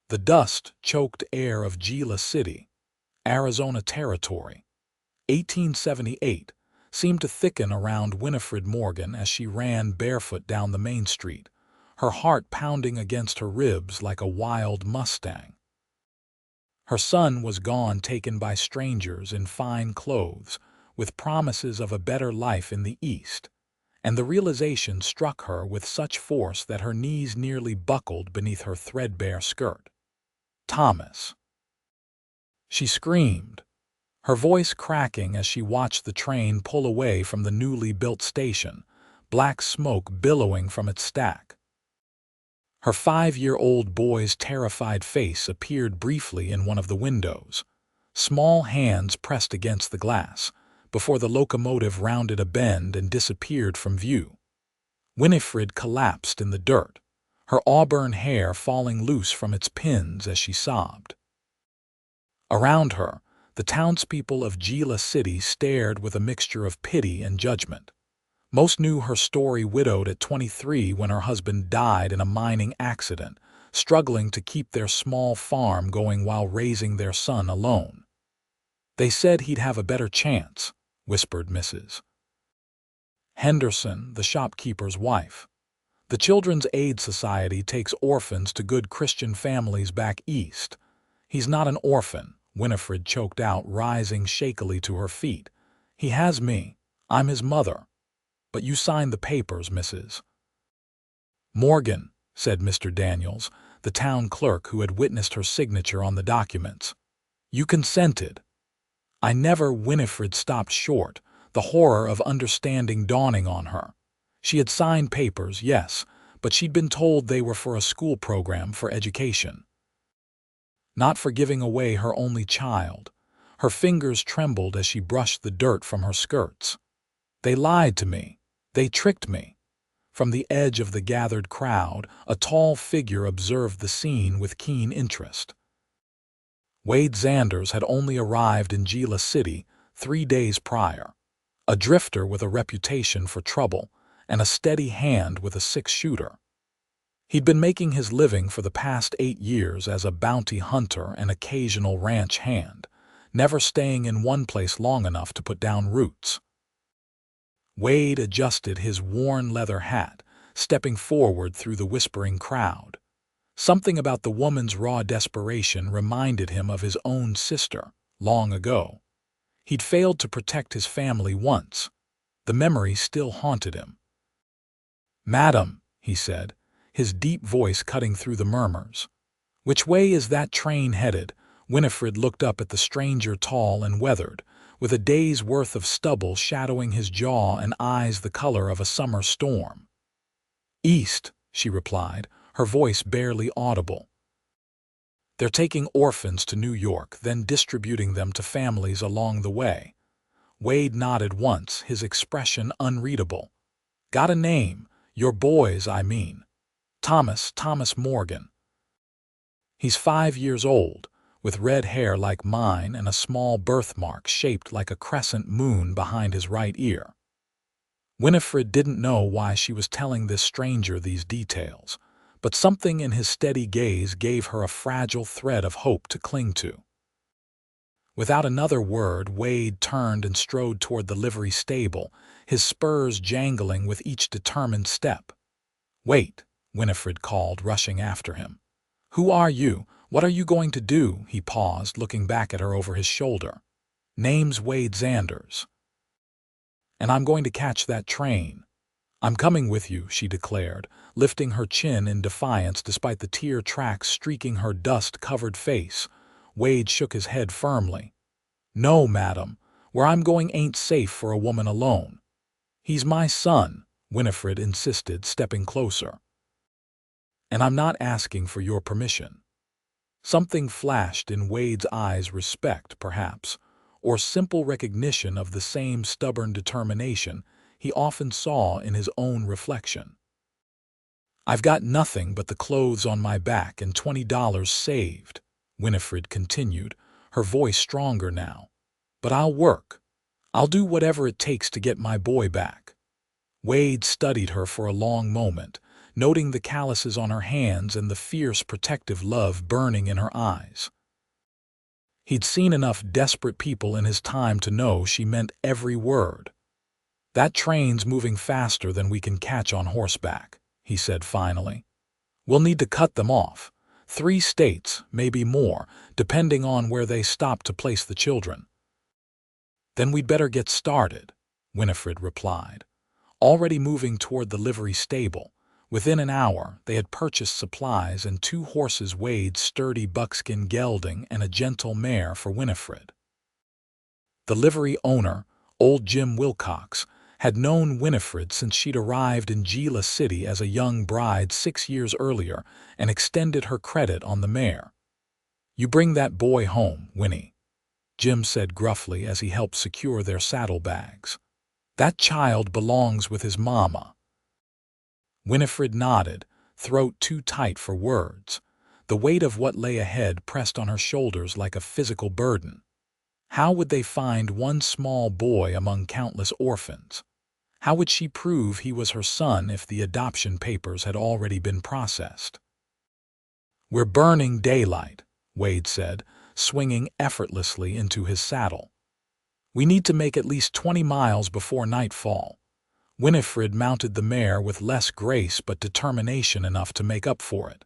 The dust-choked air of Gila City, Arizona Territory, 1878, seemed to thicken around Winifred Morgan as she ran barefoot down the main street, her heart pounding against her ribs like a wild Mustang. Her son was gone, taken by strangers in fine clothes, with promises of a better life in the East, and the realization struck her with such force that her knees nearly buckled beneath her threadbare skirt. Thomas! She screamed, her voice cracking as she watched the train pull away from the newly built station, black smoke billowing from its stack. Her 5-year-old boy's terrified face appeared briefly in one of the windows, small hands pressed against the glass, before the locomotive rounded a bend and disappeared from view. Winifred collapsed in the dirt, her auburn hair falling loose from its pins as she sobbed. Around her, the townspeople of Gila City stared with a mixture of pity and judgment. Most knew her story, widowed at 23 when her husband died in a mining accident, struggling to keep their small farm going while raising their son alone. "They said he'd have a better chance," whispered Mrs. Henderson, the shopkeeper's wife. "The Children's Aid Society takes orphans to good Christian families back east." "He's not an orphan," Winifred choked out, rising shakily to her feet. "He has me. I'm his mother." "But you signed the papers, Mrs. Morgan," said Mr. Daniels, the town clerk who had witnessed her signature on the documents. "You consented." "I never—" Winifred stopped short, the horror of understanding dawning on her. She had signed papers, yes, but she'd been told they were for a school program for education. Not for giving away her only child. Her fingers trembled as she brushed the dirt from her skirts. "They lied to me. They tricked me." From the edge of the gathered crowd, a tall figure observed the scene with keen interest. Wade Xanders had only arrived in Gila City 3 days prior, a drifter with a reputation for trouble and a steady hand with a 6-shooter. He'd been making his living for the past 8 years as a bounty hunter and occasional ranch hand, never staying in one place long enough to put down roots. Wade adjusted his worn leather hat, stepping forward through the whispering crowd. Something about the woman's raw desperation reminded him of his own sister, long ago. He'd failed to protect his family once. The memory still haunted him. "Madam," he said, his deep voice cutting through the murmurs. "Which way is that train headed?" Winifred looked up at the stranger, tall and weathered, with a day's worth of stubble shadowing his jaw and eyes the color of a summer storm. "East," she replied, her voice barely audible. "They're taking orphans to New York, then distributing them to families along the way." Wade nodded once, his expression unreadable. "Got a name? Your boy's, I mean." Thomas Morgan." "He's 5 years old, with red hair like mine and a small birthmark shaped like a crescent moon behind his right ear." Winifred didn't know why she was telling this stranger these details, but something in his steady gaze gave her a fragile thread of hope to cling to. Without another word, Wade turned and strode toward the livery stable, his spurs jangling with each determined step. "Wait," Winifred called, rushing after him. "Who are you? What are you going to do?" He paused, looking back at her over his shoulder. "Name's Wade Xanders. And I'm going to catch that train." "I'm coming with you," she declared, lifting her chin in defiance despite the tear tracks streaking her dust-covered face. Wade shook his head firmly. "No, madam. Where I'm going ain't safe for a woman alone." "He's my son," Winifred insisted, stepping closer. "And I'm not asking for your permission." Something flashed in Wade's eyes, respect, perhaps, or simple recognition of the same stubborn determination he often saw in his own reflection. "I've got nothing but the clothes on my back and $20 saved," Winifred continued, her voice stronger now. "But I'll work. I'll do whatever it takes to get my boy back." Wade studied her for a long moment, noting the calluses on her hands and the fierce protective love burning in her eyes. He'd seen enough desperate people in his time to know she meant every word. "That train's moving faster than we can catch on horseback," he said finally. "We'll need to cut them off. 3 states, maybe more, depending on where they stop to place the children." "Then we'd better get started," Winifred replied, already moving toward the livery stable. Within an hour, they had purchased supplies and 2 horses, Wade's sturdy buckskin gelding and a gentle mare for Winifred. The livery owner, old Jim Wilcox, had known Winifred since she'd arrived in Gila City as a young bride 6 years earlier and extended her credit on the mare. "You bring that boy home, Winnie," Jim said gruffly as he helped secure their saddlebags. "That child belongs with his mama." Winifred nodded, throat too tight for words. The weight of what lay ahead pressed on her shoulders like a physical burden. How would they find one small boy among countless orphans? How would she prove he was her son if the adoption papers had already been processed? "We're burning daylight," Wade said, swinging effortlessly into his saddle. "We need to make at least 20 miles before nightfall." Winifred mounted the mare with less grace but determination enough to make up for it.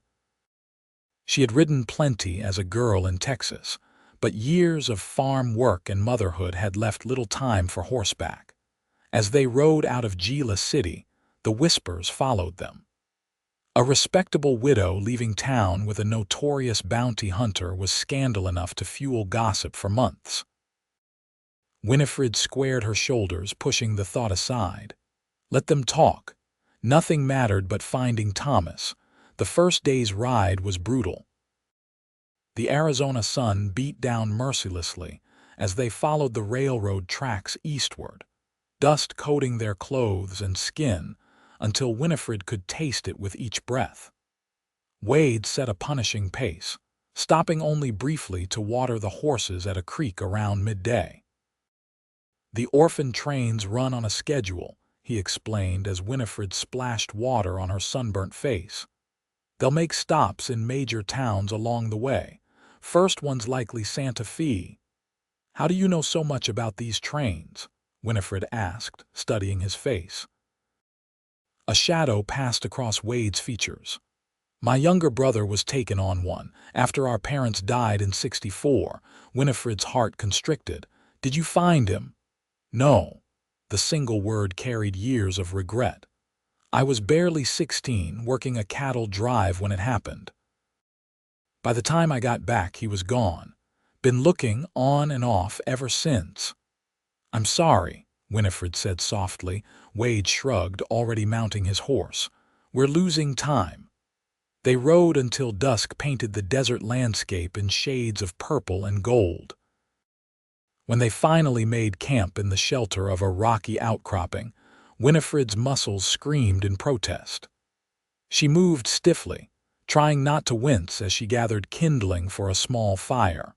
She had ridden plenty as a girl in Texas, but years of farm work and motherhood had left little time for horseback. As they rode out of Gila City, the whispers followed them. A respectable widow leaving town with a notorious bounty hunter was scandal enough to fuel gossip for months. Winifred squared her shoulders, pushing the thought aside. Let them talk. Nothing mattered but finding Thomas. The first day's ride was brutal. The Arizona sun beat down mercilessly as they followed the railroad tracks eastward, dust coating their clothes and skin until Winifred could taste it with each breath. Wade set a punishing pace, stopping only briefly to water the horses at a creek around midday. "The Orphan trains run on a schedule," he explained as Winifred splashed water on her sunburnt face. "They'll make stops in major towns along the way. First one's likely Santa Fe." "How do you know so much about these trains?" Winifred asked, studying his face. A shadow passed across Wade's features. "My younger brother was taken on one after our parents died in '64. Winifred's heart constricted. "Did you find him?" "No." The single word carried years of regret. "I was barely 16, working a cattle drive when it happened. By the time I got back, he was gone. Been looking on and off ever since." "I'm sorry," Winifred said softly. Wade shrugged, already mounting his horse. "We're losing time." They rode until dusk painted the desert landscape in shades of purple and gold. When they finally made camp in the shelter of a rocky outcropping, Winifred's muscles screamed in protest. She moved stiffly, trying not to wince as she gathered kindling for a small fire.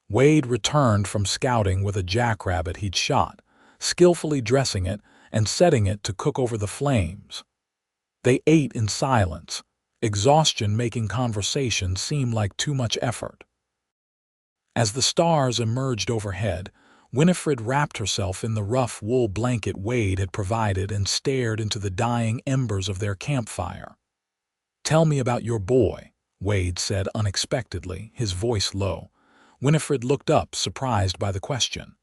Wade returned from scouting with a jackrabbit he'd shot, skillfully dressing it and setting it to cook over the flames. They ate in silence, exhaustion making conversation seem like too much effort. As the stars emerged overhead, Winifred wrapped herself in the rough wool blanket Wade had provided and stared into the dying embers of their campfire. "Tell me about your boy," Wade said unexpectedly, his voice low. Winifred looked up, surprised by the question.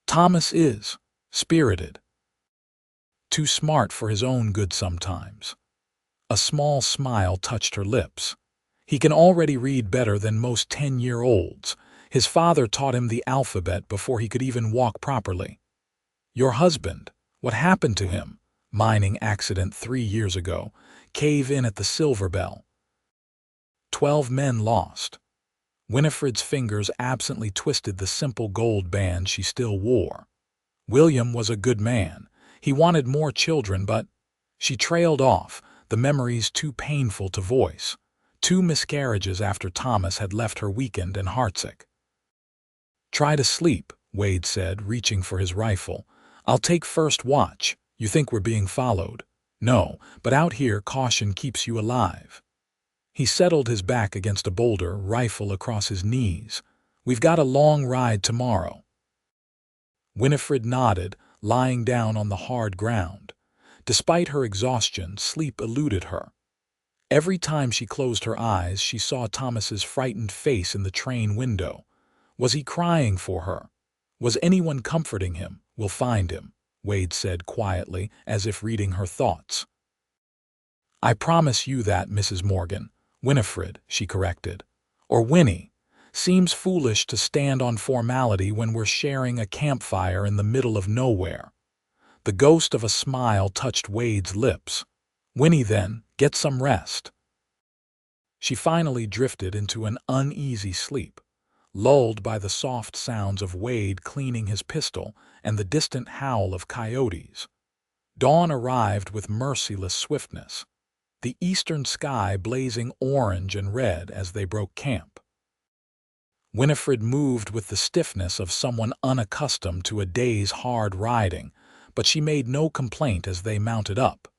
"Thomas is spirited. Too smart for his own good sometimes." A small smile touched her lips. "He can already read better than most 10-year-olds. His father taught him the alphabet before he could even walk properly." "Your husband, what happened to him?" "Mining accident 3 years ago. Cave-in at the Silver Bell. 12 men lost." Winifred's fingers absently twisted the simple gold band she still wore. "William was a good man. He wanted more children, but—" She trailed off, the memories too painful to voice. 2 miscarriages after Thomas had left her weakened and heartsick. "Try to sleep," Wade said, reaching for his rifle. "I'll take first watch. You think we're being followed?" No, but out here caution keeps you alive. He settled his back against a boulder, rifle across his knees. We've got a long ride tomorrow. Winifred nodded, lying down on the hard ground. Despite her exhaustion, sleep eluded her. Every time she closed her eyes, she saw Thomas's frightened face in the train window. Was he crying for her? Was anyone comforting him? We'll find him, Wade said quietly, as if reading her thoughts. I promise you that, Mrs. Morgan. Winifred, she corrected. Or Winnie. Seems foolish to stand on formality when we're sharing a campfire in the middle of nowhere. The ghost of a smile touched Wade's lips. Winnie, then, get some rest. She finally drifted into an uneasy sleep, lulled by the soft sounds of Wade cleaning his pistol and the distant howl of coyotes. Dawn arrived with merciless swiftness, the eastern sky blazing orange and red as they broke camp. Winifred moved with the stiffness of someone unaccustomed to a day's hard riding, but she made no complaint as they mounted up.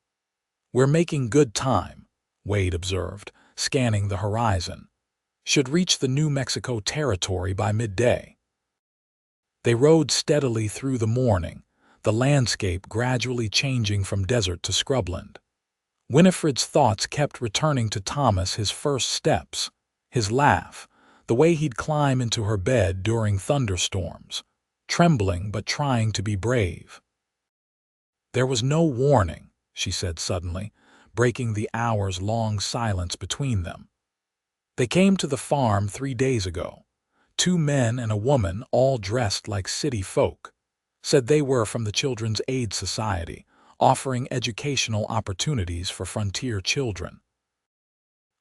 We're making good time, Wade observed, scanning the horizon. Should reach the New Mexico territory by midday. They rode steadily through the morning, the landscape gradually changing from desert to scrubland. Winifred's thoughts kept returning to Thomas, his first steps, his laugh, the way he'd climb into her bed during thunderstorms, trembling but trying to be brave. There was no warning, she said suddenly, breaking the hours-long silence between them. They came to the farm 3 days ago. 2 men and a woman, all dressed like city folk, said they were from the Children's Aid Society, offering educational opportunities for frontier children.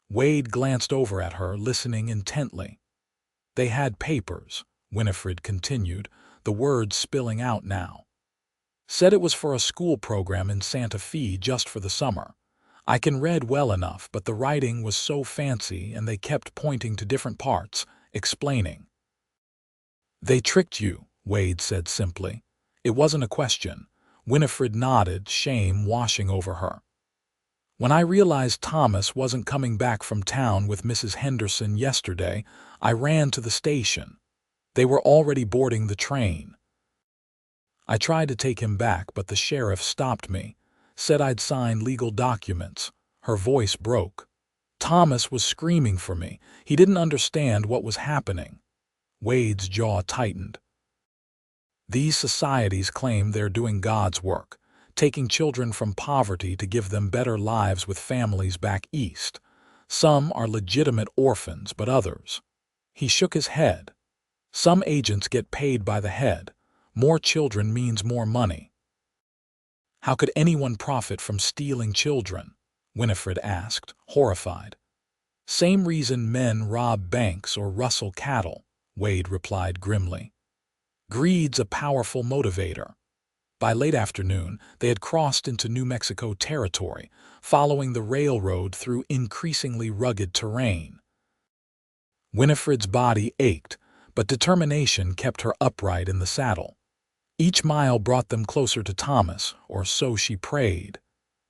Wade glanced over at her, listening intently. They had papers, Winifred continued, the words spilling out now. Said it was for a school program in Santa Fe just for the summer. I can read well enough, but the writing was so fancy and they kept pointing to different parts, explaining. They tricked you, Wade said simply. It wasn't a question. Winifred nodded, shame washing over her. When I realized Thomas wasn't coming back from town with Mrs. Henderson yesterday, I ran to the station. They were already boarding the train. I tried to take him back, but the sheriff stopped me, said I'd signed legal documents. Her voice broke. Thomas was screaming for me. He didn't understand what was happening. Wade's jaw tightened. These societies claim they're doing God's work, taking children from poverty to give them better lives with families back east. Some are legitimate orphans, but others. He shook his head. Some agents get paid by the head. More children means more money. How could anyone profit from stealing children? Winifred asked, horrified. Same reason men rob banks or rustle cattle, Wade replied grimly. Greed's a powerful motivator. By late afternoon, they had crossed into New Mexico territory, following the railroad through increasingly rugged terrain. Winifred's body ached, but determination kept her upright in the saddle. Each mile brought them closer to Thomas, or so she prayed.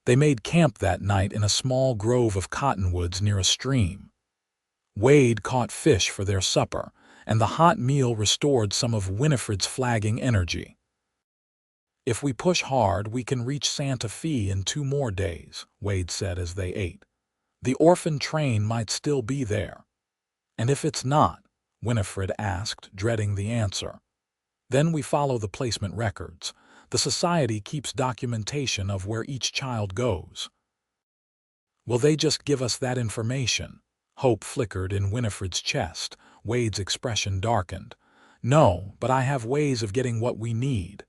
They made camp that night in a small grove of cottonwoods near a stream. Wade caught fish for their supper, and the hot meal restored some of Winifred's flagging energy. If we push hard, we can reach Santa Fe in 2 more days, Wade said as they ate. The Orphan train might still be there. And if it's not, Winifred asked, dreading the answer. Then we follow the placement records. The society keeps documentation of where each child goes. Will they just give us that information? Hope flickered in Winifred's chest. Wade's expression darkened. No, but I have ways of getting what we need.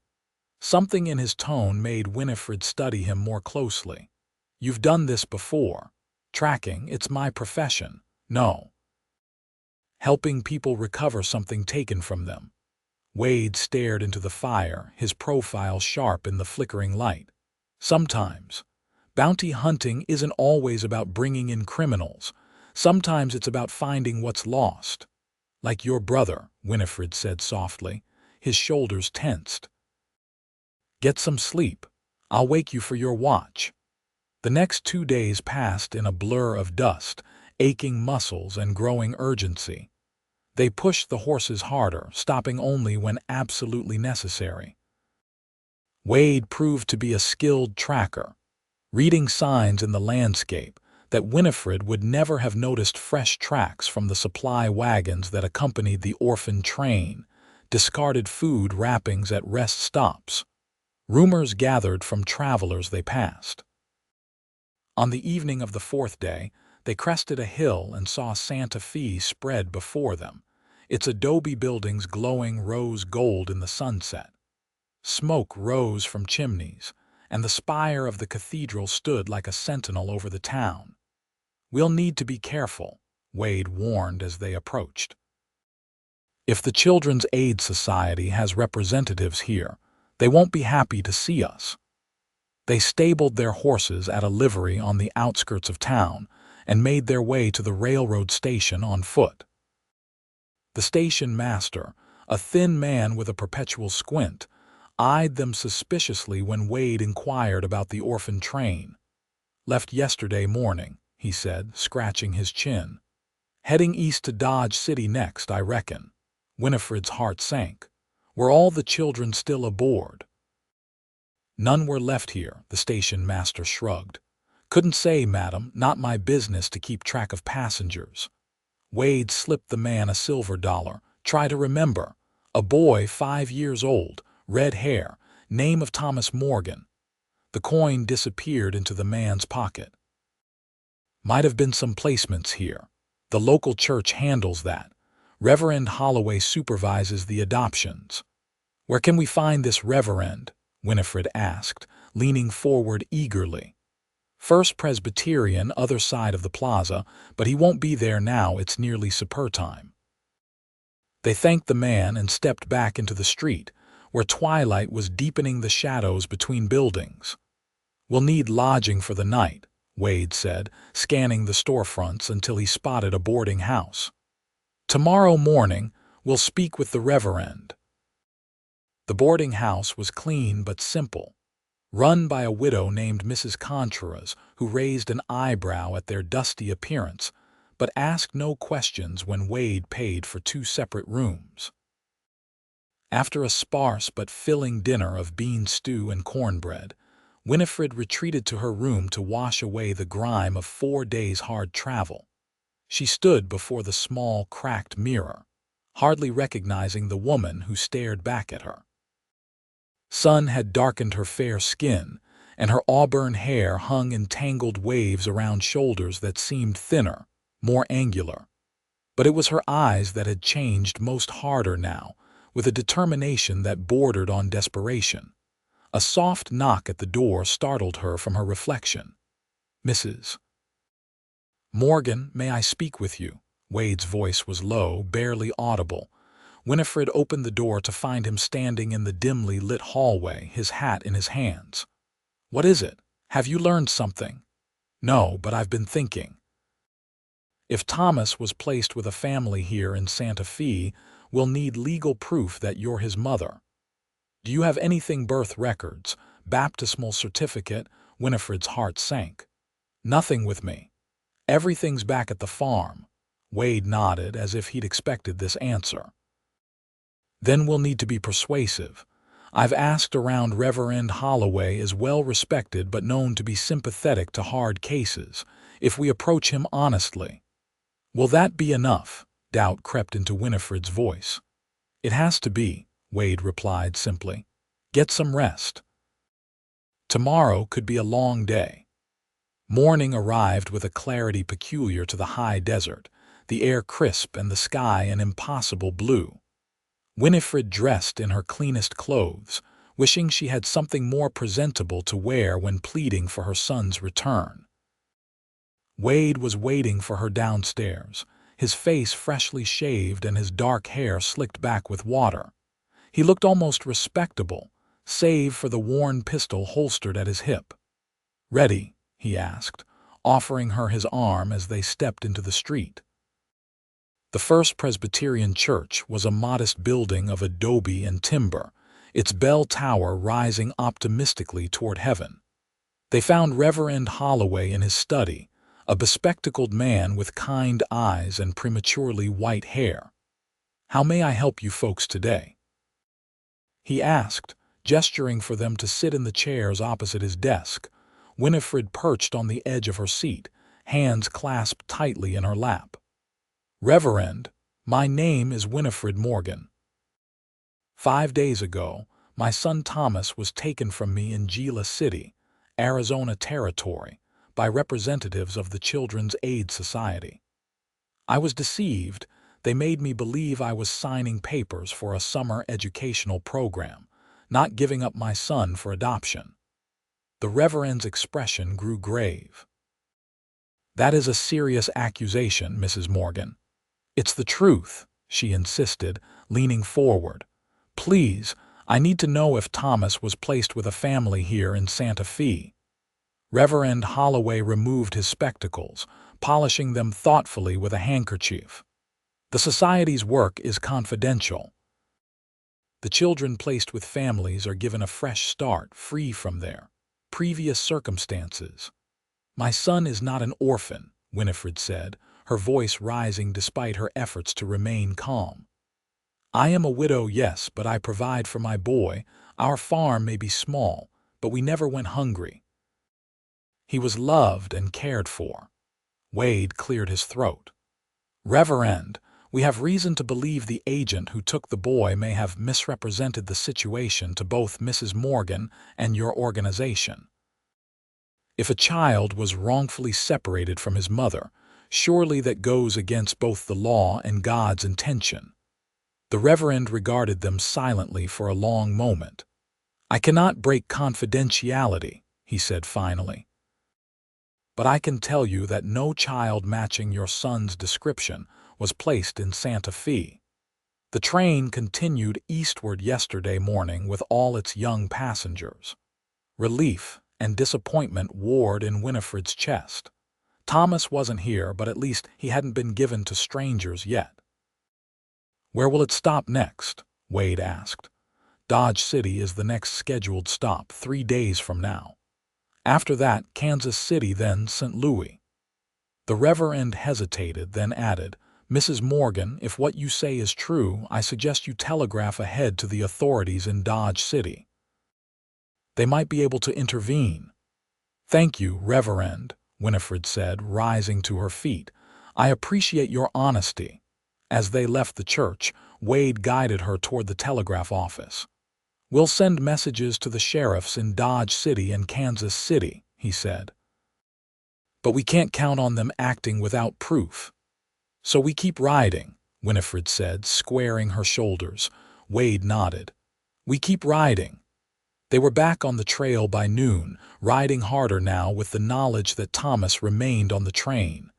Something in his tone made Winifred study him more closely. You've done this before. Tracking, it's my profession. No. Helping people recover something taken from them. Wade stared into the fire, his profile sharp in the flickering light. Sometimes, bounty hunting isn't always about bringing in criminals. Sometimes it's about finding what's lost. Like your brother, Winifred said softly. His shoulders tensed. Get some sleep. I'll wake you for your watch. The next 2 days passed in a blur of dust, aching muscles, and growing urgency. They pushed the horses harder, stopping only when absolutely necessary. Wade proved to be a skilled tracker, reading signs in the landscape that Winifred would never have noticed: fresh tracks from the supply wagons that accompanied the Orphan train, discarded food wrappings at rest stops, rumors gathered from travelers they passed. On the evening of the 4th day, they crested a hill and saw Santa Fe spread before them, its adobe buildings glowing rose gold in the sunset. Smoke rose from chimneys, and the spire of the cathedral stood like a sentinel over the town. "We'll need to be careful," Wade warned as they approached. "If the Children's Aid Society has representatives here, they won't be happy to see us." They stabled their horses at a livery on the outskirts of town and made their way to the railroad station on foot. The station master, a thin man with a perpetual squint, eyed them suspiciously when Wade inquired about the Orphan train. "Left yesterday morning," he said, scratching his chin. "Heading east to Dodge City next, I reckon." Winifred's heart sank. Were all the children still aboard? "None were left here," the station master shrugged. "Couldn't say, madam, not my business to keep track of passengers." Wade slipped the man a silver dollar. "Try to remember. A boy 5 years old, red hair, name of Thomas Morgan." The coin disappeared into the man's pocket. "Might have been some placements here. The local church handles that. Reverend Holloway supervises the adoptions." "Where can we find this reverend?" Winifred asked, leaning forward eagerly. "First Presbyterian, other side of the plaza, but he won't be there now, it's nearly supper time." They thanked the man and stepped back into the street, where twilight was deepening the shadows between buildings. "We'll need lodging for the night," Wade said, scanning the storefronts until he spotted a boarding house. "Tomorrow morning, we'll speak with the reverend." The boarding house was clean but simple, run by a widow named Mrs. Contreras, who raised an eyebrow at their dusty appearance, but asked no questions when Wade paid for 2 separate rooms. After a sparse but filling dinner of bean stew and cornbread, Winifred retreated to her room to wash away the grime of 4 days' hard travel. She stood before the small, cracked mirror, hardly recognizing the woman who stared back at her. Sun had darkened her fair skin, and her auburn hair hung in tangled waves around shoulders that seemed thinner, more angular. But it was her eyes that had changed most, harder now, with a determination that bordered on desperation. A soft knock at the door startled her from her reflection. "Mrs. Morgan, may I speak with you?" Wade's voice was low, barely audible. Winifred opened the door to find him standing in the dimly lit hallway, his hat in his hands. "What is it? Have you learned something?" "No, but I've been thinking. If Thomas was placed with a family here in Santa Fe, we'll need legal proof that you're his mother. Do you have anything, birth records, baptismal certificate?" Winifred's heart sank. "Nothing with me. Everything's back at the farm." Wade nodded as if he'd expected this answer. "Then we'll need to be persuasive. I've asked around. Reverend Holloway is well respected but known to be sympathetic to hard cases, if we approach him honestly." "Will that be enough?" Doubt crept into Winifred's voice. "It has to be," Wade replied simply. "Get some rest. Tomorrow could be a long day." Morning arrived with a clarity peculiar to the high desert, the air crisp and the sky an impossible blue. Winifred dressed in her cleanest clothes, wishing she had something more presentable to wear when pleading for her son's return. Wade was waiting for her downstairs, his face freshly shaved and his dark hair slicked back with water. He looked almost respectable, save for the worn pistol holstered at his hip. "Ready?" he asked, offering her his arm as they stepped into the street. The First Presbyterian Church was a modest building of adobe and timber, its bell tower rising optimistically toward heaven. They found Reverend Holloway in his study, a bespectacled man with kind eyes and prematurely white hair. "How may I help you folks today?" he asked, gesturing for them to sit in the chairs opposite his desk. Winifred perched on the edge of her seat, hands clasped tightly in her lap. "Reverend, my name is Winifred Morgan. 5 days ago, my son Thomas was taken from me in Gila City, Arizona Territory, by representatives of the Children's Aid Society. I was deceived. They made me believe I was signing papers for a summer educational program, not giving up my son for adoption." The Reverend's expression grew grave. "That is a serious accusation, Mrs. Morgan." "It's the truth," she insisted, leaning forward. "Please, I need to know if Thomas was placed with a family here in Santa Fe." Reverend Holloway removed his spectacles, polishing them thoughtfully with a handkerchief. "The Society's work is confidential. The children placed with families are given a fresh start, free from their previous circumstances." "My son is not an orphan," Winifred said, her voice rising despite her efforts to remain calm. "I am a widow, yes, but I provide for my boy. Our farm may be small, but we never went hungry. He was loved and cared for." Wade cleared his throat. "Reverend, we have reason to believe the agent who took the boy may have misrepresented the situation to both Mrs. Morgan and your organization. If a child was wrongfully separated from his mother, surely that goes against both the law and God's intention." The Reverend regarded them silently for a long moment. "I cannot break confidentiality," he said finally. "But I can tell you that no child matching your son's description was placed in Santa Fe. The train continued eastward yesterday morning with all its young passengers." Relief and disappointment warred in Winifred's chest. Thomas wasn't here, but at least he hadn't been given to strangers yet. "Where will it stop next?" Wade asked. "Dodge City is the next scheduled stop, 3 days from now. After that, Kansas City, then St. Louis." The Reverend hesitated, then added, "Mrs. Morgan, if what you say is true, I suggest you telegraph ahead to the authorities in Dodge City. They might be able to intervene." "Thank you, Reverend," Winifred said, rising to her feet. "I appreciate your honesty." As they left the church, Wade guided her toward the telegraph office. "We'll send messages to the sheriffs in Dodge City and Kansas City," he said. "But we can't count on them acting without proof." "So we keep riding," Winifred said, squaring her shoulders. Wade nodded. "We keep riding." They were back on the trail by noon, riding harder now with the knowledge that Thomas remained on the train.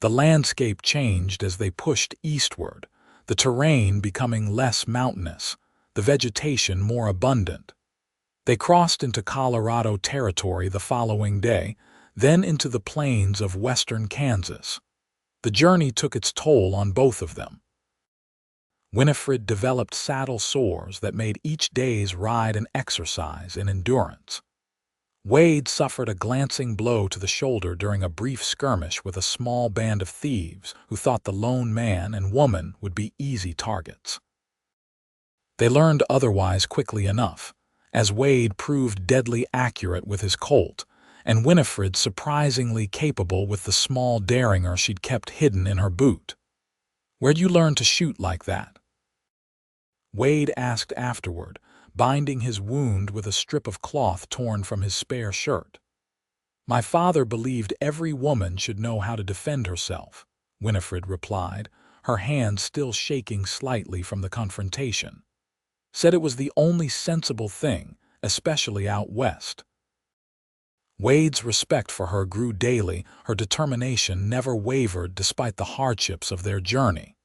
The landscape changed as they pushed eastward, the terrain becoming less mountainous, the vegetation more abundant. They crossed into Colorado territory the following day, then into the plains of western Kansas. The journey took its toll on both of them. Winifred developed saddle sores that made each day's ride an exercise in endurance. Wade suffered a glancing blow to the shoulder during a brief skirmish with a small band of thieves who thought the lone man and woman would be easy targets. They learned otherwise quickly enough, as Wade proved deadly accurate with his Colt, and Winifred surprisingly capable with the small Derringer she'd kept hidden in her boot. "Where'd you learn to shoot like that?" Wade asked afterward, binding his wound with a strip of cloth torn from his spare shirt. "My father believed every woman should know how to defend herself," Winifred replied, her hand still shaking slightly from the confrontation. "Said it was the only sensible thing, especially out west." Wade's respect for her grew daily, her determination never wavered despite the hardships of their journey.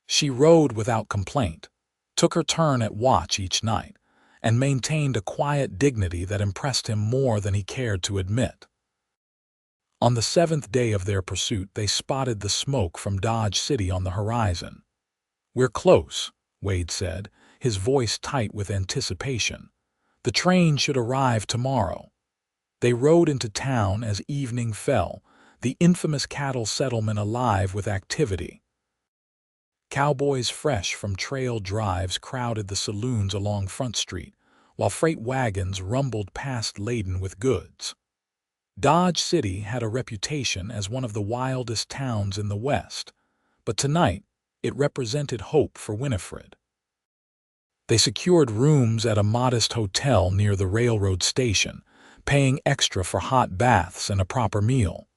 She rode without complaint, took her turn at watch each night, and maintained a quiet dignity that impressed him more than he cared to admit. On the 7th day of their pursuit, they spotted the smoke from Dodge City on the horizon. "We're close," Wade said, his voice tight with anticipation. "The train should arrive tomorrow." They rode into town as evening fell, the infamous cattle settlement alive with activity. Cowboys fresh from trail drives crowded the saloons along Front Street, while freight wagons rumbled past laden with goods. Dodge City had a reputation as one of the wildest towns in the West, but tonight it represented hope for Winifred. They secured rooms at a modest hotel near the railroad station, paying extra for hot baths and a proper meal.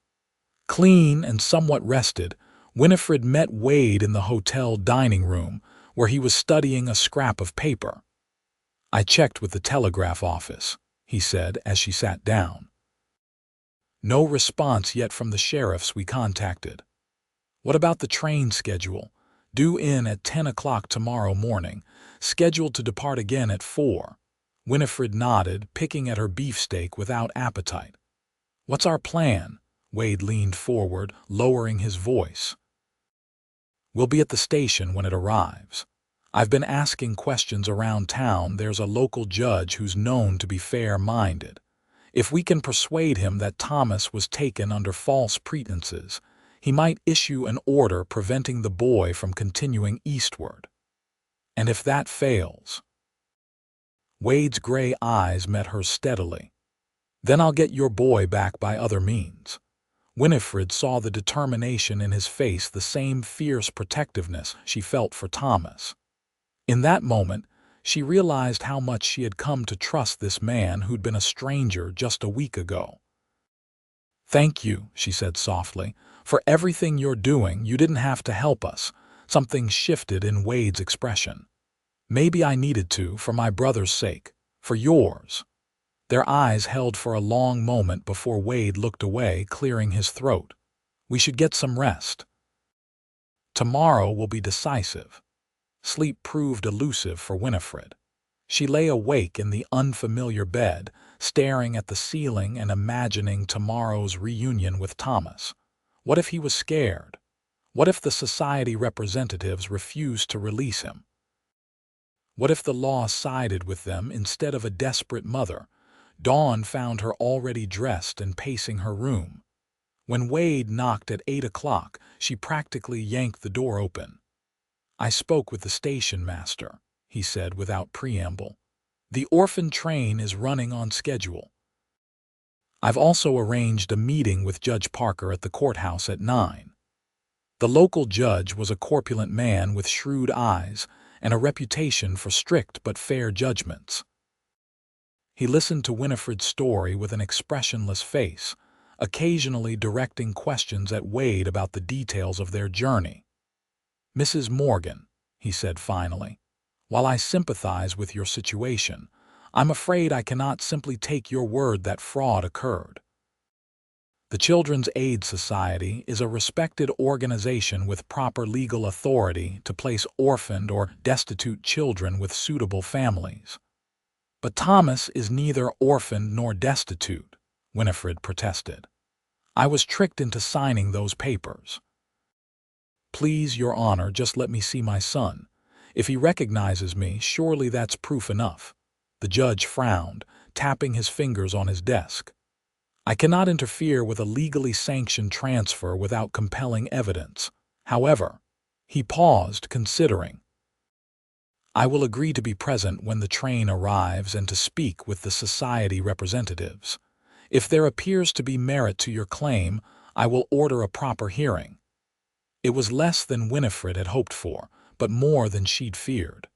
Clean and somewhat rested, Winifred met Wade in the hotel dining room, where he was studying a scrap of paper. "I checked with the telegraph office," he said as she sat down. "No response yet from the sheriffs we contacted." "What about the train schedule? Due in at 10 o'clock tomorrow morning, scheduled to depart again at 4. Winifred nodded, picking at her beefsteak without appetite. "What's our plan?" Wade leaned forward, lowering his voice. "We'll be at the station when it arrives. I've been asking questions around town. There's a local judge who's known to be fair-minded. If we can persuade him that Thomas was taken under false pretenses, he might issue an order preventing the boy from continuing eastward. And if that fails—" Wade's gray eyes met hers steadily. "Then I'll get your boy back by other means." Winifred saw the determination in his face, the same fierce protectiveness she felt for Thomas. In that moment, she realized how much she had come to trust this man who'd been a stranger just a week ago. "Thank you," she said softly, "for everything you're doing. You didn't have to help us." Something shifted in Wade's expression. "Maybe I needed to, for my brother's sake, for yours." Their eyes held for a long moment before Wade looked away, clearing his throat. "We should get some rest. Tomorrow will be decisive." Sleep proved elusive for Winifred. She lay awake in the unfamiliar bed, staring at the ceiling and imagining tomorrow's reunion with Thomas. What if he was scared? What if the society representatives refused to release him? What if the law sided with them instead of a desperate mother? Dawn found her already dressed and pacing her room. When Wade knocked at 8 o'clock, she practically yanked the door open. "I spoke with the station master," he said without preamble. "The Orphan train is running on schedule. I've also arranged a meeting with Judge Parker at the courthouse at 9. The local judge was a corpulent man with shrewd eyes and a reputation for strict but fair judgments. He listened to Winifred's story with an expressionless face, occasionally directing questions at Wade about the details of their journey. "Mrs. Morgan," he said finally, "while I sympathize with your situation, I'm afraid I cannot simply take your word that fraud occurred. The Children's Aid Society is a respected organization with proper legal authority to place orphaned or destitute children with suitable families. But Thomas is neither orphaned nor destitute," Winifred protested. "I was tricked into signing those papers." "Please, Your Honor, just let me see my son. If he recognizes me, surely that's proof enough." The judge frowned, tapping his fingers on his desk. "I cannot interfere with a legally sanctioned transfer without compelling evidence. However," he paused, considering, "I will agree to be present when the train arrives and to speak with the society representatives. If there appears to be merit to your claim, I will order a proper hearing." It was less than Winifred had hoped for, but more than she'd feared.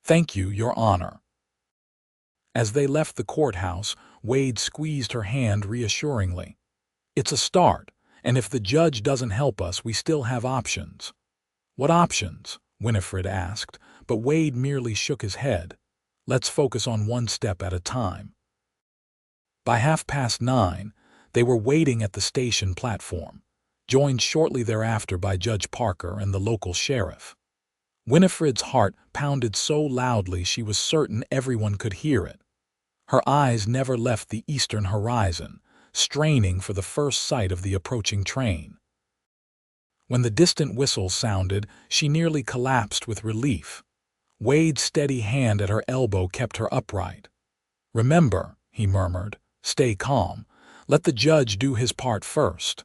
"Thank you, Your Honor." As they left the courthouse, Wade squeezed her hand reassuringly. "It's a start, and if the judge doesn't help us, we still have options." "What options?" Winifred asked, but Wade merely shook his head. "Let's focus on one step at a time." By 9:30, they were waiting at the station platform, joined shortly thereafter by Judge Parker and the local sheriff. Winifred's heart pounded so loudly she was certain everyone could hear it. Her eyes never left the eastern horizon, straining for the first sight of the approaching train. When the distant whistle sounded, she nearly collapsed with relief. Wade's steady hand at her elbow kept her upright. "Remember," he murmured, "stay calm. Let the judge do his part first."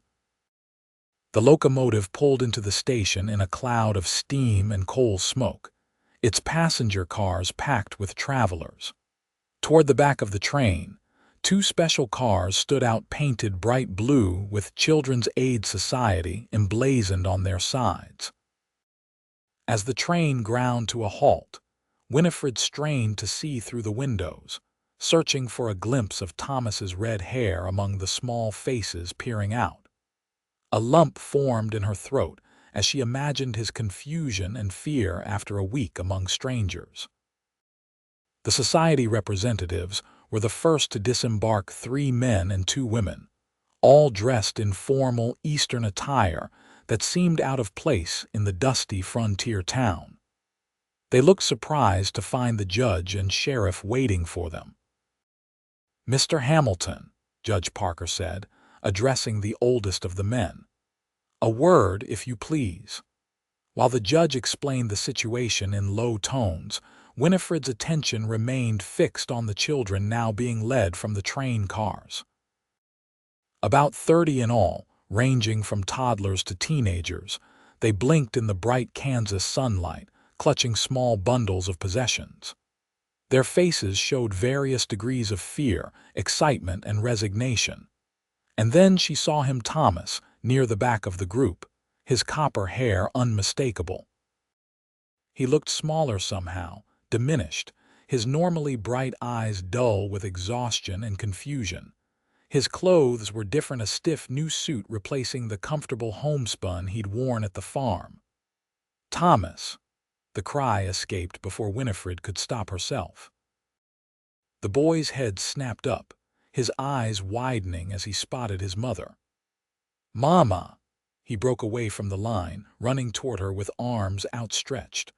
The locomotive pulled into the station in a cloud of steam and coal smoke, its passenger cars packed with travelers. Toward the back of the train, two special cars stood out painted bright blue with Children's Aid Society emblazoned on their sides. As the train ground to a halt, Winifred strained to see through the windows, searching for a glimpse of Thomas's red hair among the small faces peering out. A lump formed in her throat as she imagined his confusion and fear after a week among strangers. The society representatives were the first to disembark 3 men and 2 women, all dressed in formal Eastern attire that seemed out of place in the dusty frontier town. They looked surprised to find the judge and sheriff waiting for them. "Mr. Hamilton," Judge Parker said, addressing the oldest of the men. "A word, if you please." While the judge explained the situation in low tones, Winifred's attention remained fixed on the children now being led from the train cars. About 30 in all, ranging from toddlers to teenagers, they blinked in the bright Kansas sunlight, clutching small bundles of possessions. Their faces showed various degrees of fear, excitement, and resignation. And then she saw him, Thomas, near the back of the group, his copper hair unmistakable. He looked smaller somehow, diminished, his normally bright eyes dull with exhaustion and confusion. His clothes were different, a stiff new suit replacing the comfortable homespun he'd worn at the farm. "Thomas!" The cry escaped before Winifred could stop herself. The boy's head snapped up, his eyes widening as he spotted his mother. "Mama!" He broke away from the line, running toward her with arms outstretched.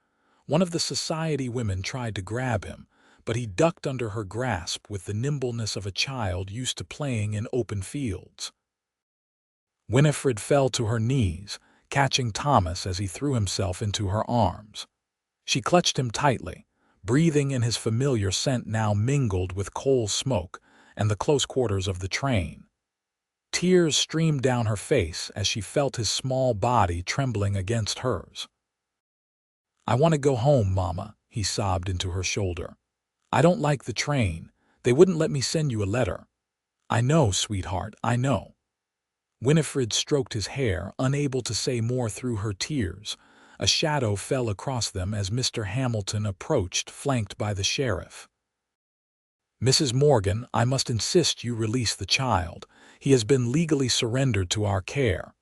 One of the society women tried to grab him, but he ducked under her grasp with the nimbleness of a child used to playing in open fields. Winifred fell to her knees, catching Thomas as he threw himself into her arms. She clutched him tightly, breathing in his familiar scent now mingled with coal smoke and the close quarters of the train. Tears streamed down her face as she felt his small body trembling against hers. "I want to go home, Mama," he sobbed into her shoulder. "I don't like the train. They wouldn't let me send you a letter." "I know, sweetheart, I know." Winifred stroked his hair, unable to say more through her tears. A shadow fell across them as Mr. Hamilton approached, flanked by the sheriff. "Mrs. Morgan, I must insist you release the child. He has been legally surrendered to our care."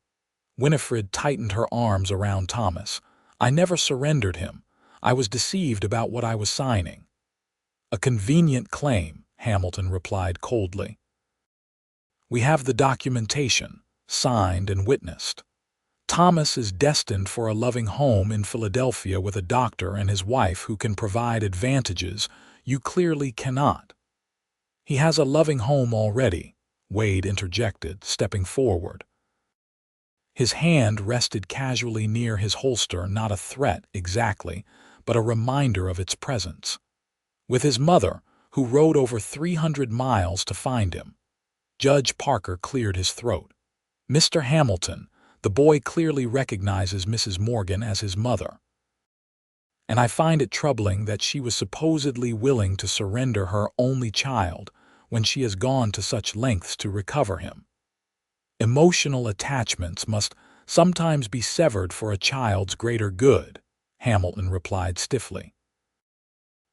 Winifred tightened her arms around Thomas. "I never surrendered him. I was deceived about what I was signing." "A convenient claim," Hamilton replied coldly. "We have the documentation, signed and witnessed. Thomas is destined for a loving home in Philadelphia with a doctor and his wife who can provide advantages you clearly cannot." "He has a loving home already," Wade interjected, stepping forward. His hand rested casually near his holster, not a threat exactly, but a reminder of its presence. "With his mother, who rode over 300 miles to find him." Judge Parker cleared his throat. "Mr. Hamilton, the boy clearly recognizes Mrs. Morgan as his mother. And I find it troubling that she was supposedly willing to surrender her only child when she has gone to such lengths to recover him. Emotional attachments must sometimes be severed for a child's greater good," Hamilton replied stiffly.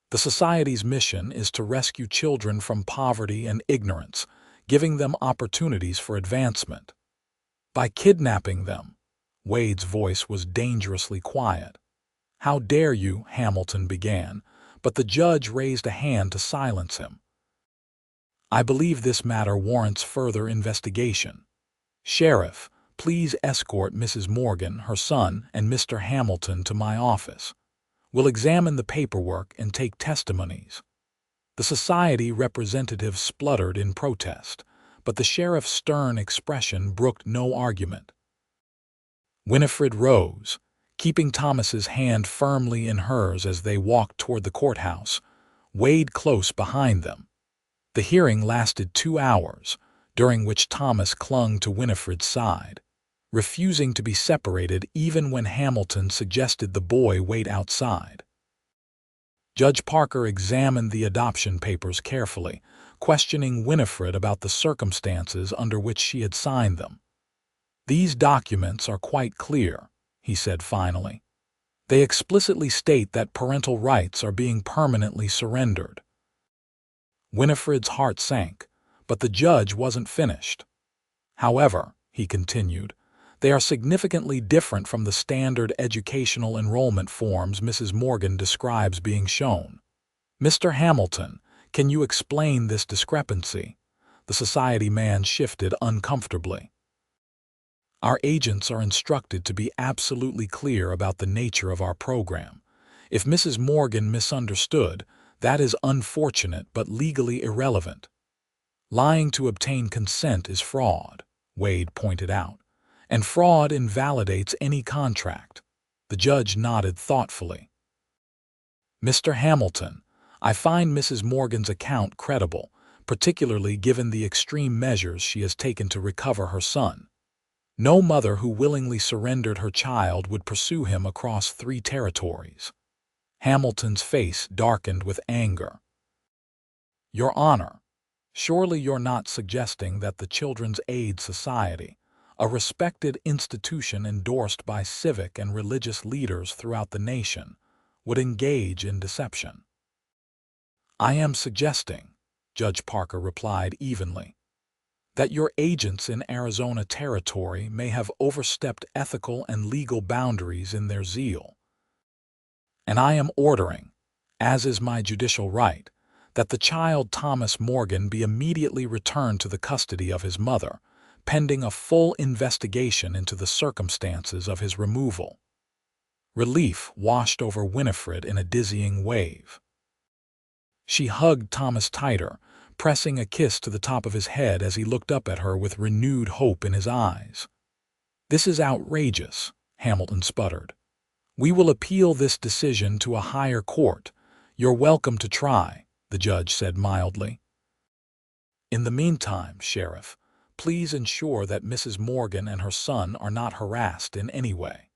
"The Society's mission is to rescue children from poverty and ignorance, giving them opportunities for advancement. By kidnapping them," Wade's voice was dangerously quiet. "How dare you," Hamilton began, but the judge raised a hand to silence him. "I believe this matter warrants further investigation. Sheriff, please escort Mrs. Morgan, her son, and Mr. Hamilton to my office. We'll examine the paperwork and take testimonies." The society representative spluttered in protest, but the sheriff's stern expression brooked no argument. Winifred rose, keeping Thomas's hand firmly in hers as they walked toward the courthouse, Wade close behind them. The hearing lasted 2 hours, during which Thomas clung to Winifred's side, refusing to be separated even when Hamilton suggested the boy wait outside. Judge Parker examined the adoption papers carefully, questioning Winifred about the circumstances under which she had signed them. "These documents are quite clear," he said finally. "They explicitly state that parental rights are being permanently surrendered." Winifred's heart sank, but the judge wasn't finished. "However," he continued, "they are significantly different from the standard educational enrollment forms Mrs. Morgan describes being shown. Mr. Hamilton, can you explain this discrepancy?" The society man shifted uncomfortably. "Our agents are instructed to be absolutely clear about the nature of our program. If Mrs. Morgan misunderstood, that is unfortunate but legally irrelevant. Lying to obtain consent is fraud," Wade pointed out, "and fraud invalidates any contract." The judge nodded thoughtfully. "Mr. Hamilton, I find Mrs. Morgan's account credible, particularly given the extreme measures she has taken to recover her son. No mother who willingly surrendered her child would pursue him across 3 territories." Hamilton's face darkened with anger. "Your Honor, surely you're not suggesting that the Children's Aid Society, a respected institution endorsed by civic and religious leaders throughout the nation, would engage in deception?" "I am suggesting," Judge Parker replied evenly, "that your agents in Arizona Territory may have overstepped ethical and legal boundaries in their zeal. And I am ordering, as is my judicial right, that the child Thomas Morgan be immediately returned to the custody of his mother, pending a full investigation into the circumstances of his removal." Relief washed over Winifred in a dizzying wave. She hugged Thomas tighter, pressing a kiss to the top of his head as he looked up at her with renewed hope in his eyes. "This is outrageous," Hamilton sputtered. "We will appeal this decision to a higher court. You're welcome to try," the judge said mildly. "In the meantime, Sheriff, please ensure that Mrs. Morgan and her son are not harassed in any way.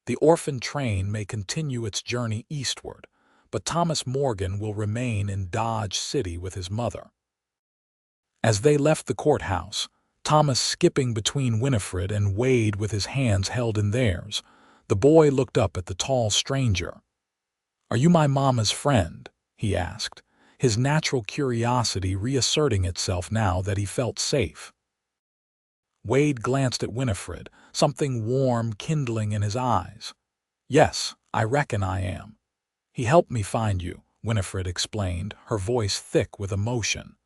The orphan train may continue its journey eastward, but Thomas Morgan will remain in Dodge City with his mother." As they left the courthouse, Thomas skipping between Winifred and Wade with his hands held in theirs, the boy looked up at the tall stranger. "Are you my mama's friend?" he asked, his natural curiosity reasserting itself now that he felt safe. Wade glanced at Winifred, something warm kindling in his eyes. "Yes, I reckon I am. He helped me find you," Winifred explained, her voice thick with emotion.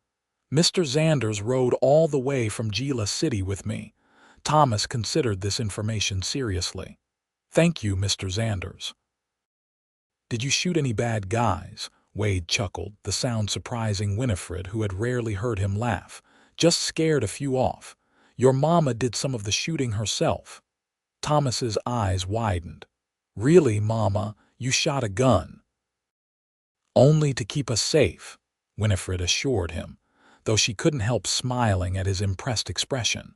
"Mr. Xanders rode all the way from Gila City with me." Thomas considered this information seriously. "Thank you, Mr. Xanders." "Did you shoot any bad guys?" Wade chuckled, the sound surprising Winifred, who had rarely heard him laugh. "Just scared a few off. Your mama did some of the shooting herself." Thomas's eyes widened. "Really, Mama, you shot a gun?" "Only to keep us safe," Winifred assured him, though she couldn't help smiling at his impressed expression.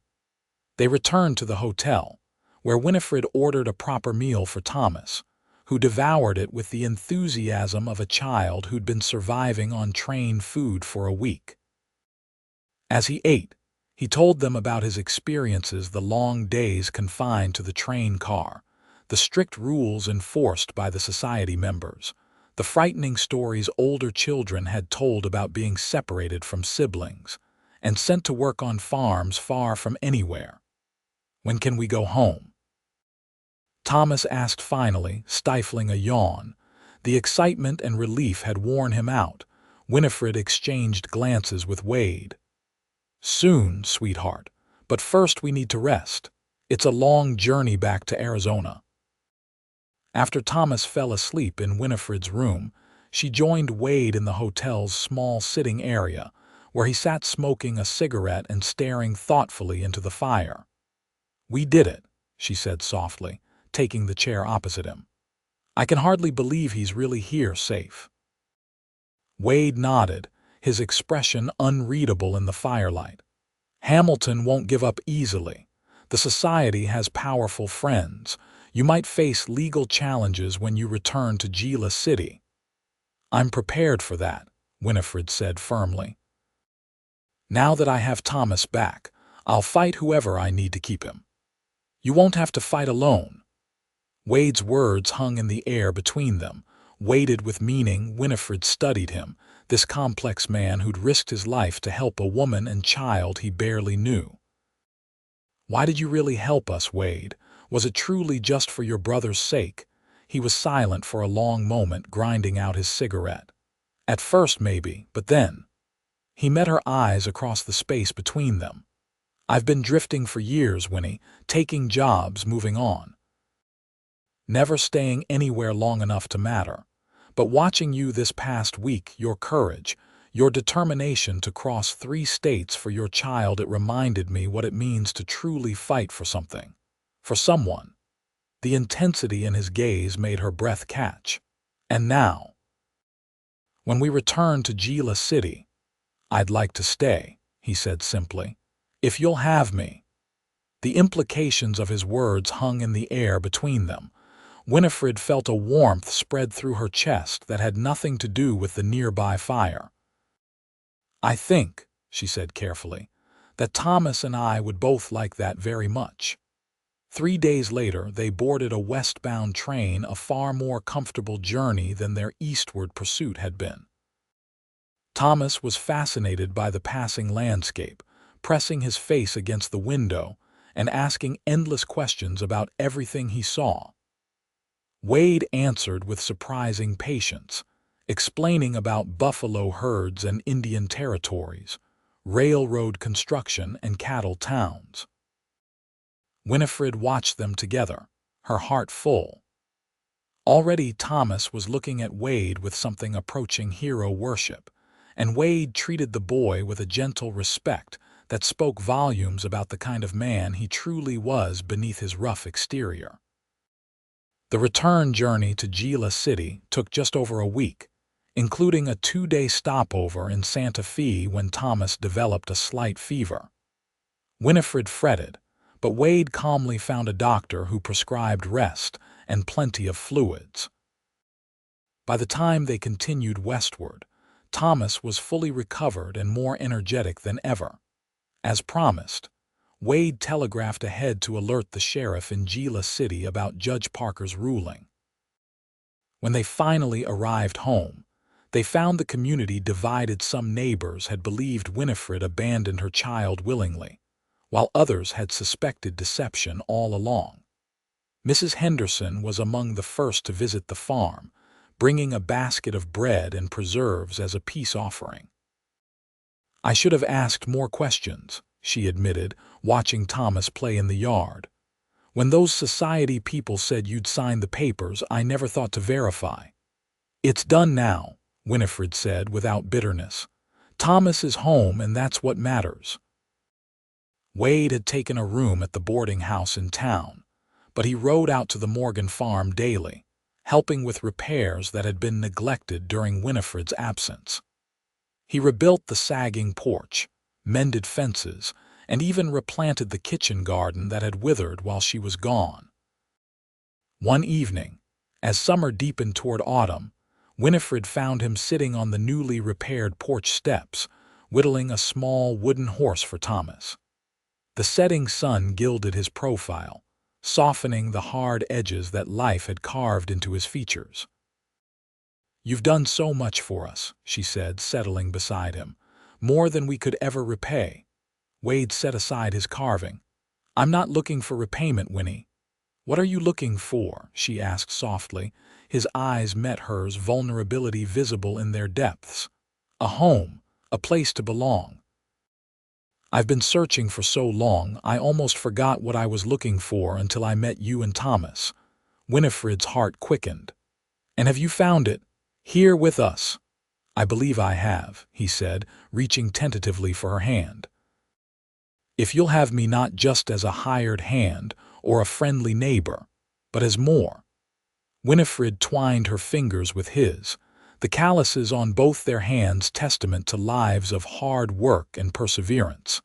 They returned to the hotel, where Winifred ordered a proper meal for Thomas, who devoured it with the enthusiasm of a child who'd been surviving on train food for a week. As he ate, he told them about his experiences, the long days confined to the train car, the strict rules enforced by the society members, the frightening stories older children had told about being separated from siblings and sent to work on farms far from anywhere. "When can we go home?" Thomas asked finally, stifling a yawn. The excitement and relief had worn him out. Winifred exchanged glances with Wade. "Soon, sweetheart, but first we need to rest. It's a long journey back to Arizona." After Thomas fell asleep in Winifred's room, she joined Wade in the hotel's small sitting area, where he sat smoking a cigarette and staring thoughtfully into the fire. "We did it," she said softly, taking the chair opposite him. "I can hardly believe he's really here safe." Wade nodded, his expression unreadable in the firelight. Hamilton won't give up easily. The society has powerful friends. You might face legal challenges when you return to Gila City. I'm prepared for that, Winifred said firmly. Now that I have Thomas back, I'll fight whoever I need to keep him. You won't have to fight alone. Wade's words hung in the air between them. Weighted with meaning, Winifred studied him, this complex man who'd risked his life to help a woman and child he barely knew. Why did you really help us, Wade? Was it truly just for your brother's sake? He was silent for a long moment, grinding out his cigarette. At first, maybe, but then. He met her eyes across the space between them. I've been drifting for years, Winnie, taking jobs, moving on. Never staying anywhere long enough to matter. But watching you this past week, your courage, your determination to cross 3 states for your child, it reminded me what it means to truly fight for something. For someone. The intensity in his gaze made her breath catch. And now, when we return to Gila City, I'd like to stay, he said simply. If you'll have me. The implications of his words hung in the air between them. Winifred felt a warmth spread through her chest that had nothing to do with the nearby fire. I think, she said carefully, that Thomas and I would both like that very much. 3 days later, they boarded a westbound train, a far more comfortable journey than their eastward pursuit had been. Thomas was fascinated by the passing landscape, pressing his face against the window and asking endless questions about everything he saw. Wade answered with surprising patience, explaining about buffalo herds and Indian territories, railroad construction and cattle towns. Winifred watched them together, her heart full. Already Thomas was looking at Wade with something approaching hero worship, and Wade treated the boy with a gentle respect that spoke volumes about the kind of man he truly was beneath his rough exterior. The return journey to Gila City took just over a week, including a 2-day stopover in Santa Fe when Thomas developed a slight fever. Winifred fretted, but Wade calmly found a doctor who prescribed rest and plenty of fluids. By the time they continued westward, Thomas was fully recovered and more energetic than ever. As promised, Wade telegraphed ahead to alert the sheriff in Gila City about Judge Parker's ruling. When they finally arrived home, they found the community divided. Some neighbors had believed Winifred abandoned her child willingly, while others had suspected deception all along. Mrs. Henderson was among the first to visit the farm, bringing a basket of bread and preserves as a peace offering. I should have asked more questions, she admitted, watching Thomas play in the yard. When those society people said you'd sign the papers, I never thought to verify. It's done now, Winifred said without bitterness. Thomas is home, and that's what matters. Wade had taken a room at the boarding house in town, but he rode out to the Morgan farm daily, helping with repairs that had been neglected during Winifred's absence. He rebuilt the sagging porch, mended fences, and even replanted the kitchen garden that had withered while she was gone. One evening, as summer deepened toward autumn, Winifred found him sitting on the newly repaired porch steps, whittling a small wooden horse for Thomas. The setting sun gilded his profile, softening the hard edges that life had carved into his features. "You've done so much for us," she said, settling beside him. "More than we could ever repay." Wade set aside his carving. "I'm not looking for repayment, Winnie." "What are you looking for?" she asked softly. His eyes met hers, vulnerability visible in their depths. "A home, a place to belong." "I've been searching for so long, I almost forgot what I was looking for until I met you and Thomas." Winifred's heart quickened. "And have you found it? Here with us?" "I believe I have," he said, reaching tentatively for her hand. "If you'll have me not just as a hired hand or a friendly neighbor, but as more." Winifred twined her fingers with his, the calluses on both their hands testament to lives of hard work and perseverance.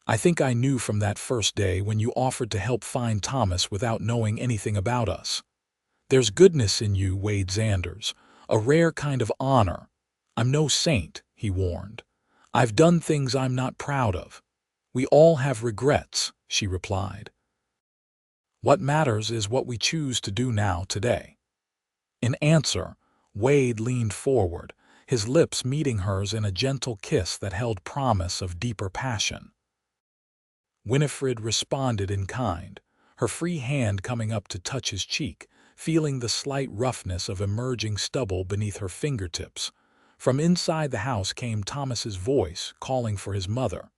I think I knew from that first day when you offered to help find Thomas without knowing anything about us. There's goodness in you, Wade Xanders, a rare kind of honor. I'm no saint, he warned. I've done things I'm not proud of. We all have regrets, she replied. What matters is what we choose to do now today. In answer, Wade leaned forward, his lips meeting hers in a gentle kiss that held promise of deeper passion. Winifred responded in kind, her free hand coming up to touch his cheek, feeling the slight roughness of emerging stubble beneath her fingertips. From inside the house came Thomas's voice, calling for his mother.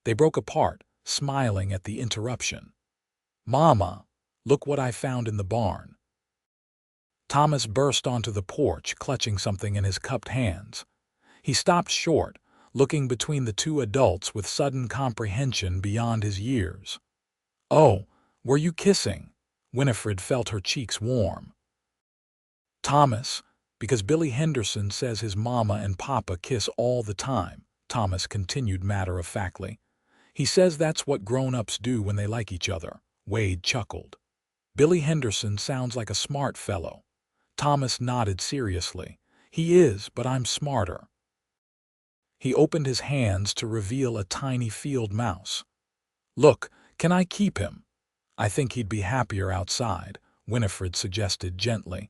They broke apart, smiling at the interruption. "Mama, look what I found in the barn." Thomas burst onto the porch, clutching something in his cupped hands. He stopped short, looking between the two adults with sudden comprehension beyond his years. "Oh, were you kissing?" Winifred felt her cheeks warm. "Thomas, because Billy Henderson says his mama and papa kiss all the time," Thomas continued matter-of-factly. "He says that's what grown-ups do when they like each other." Wade chuckled. "Billy Henderson sounds like a smart fellow." Thomas nodded seriously. "He is, but I'm smarter." He opened his hands to reveal a tiny field mouse. "Look, can I keep him?" "I think he'd be happier outside," Winifred suggested gently.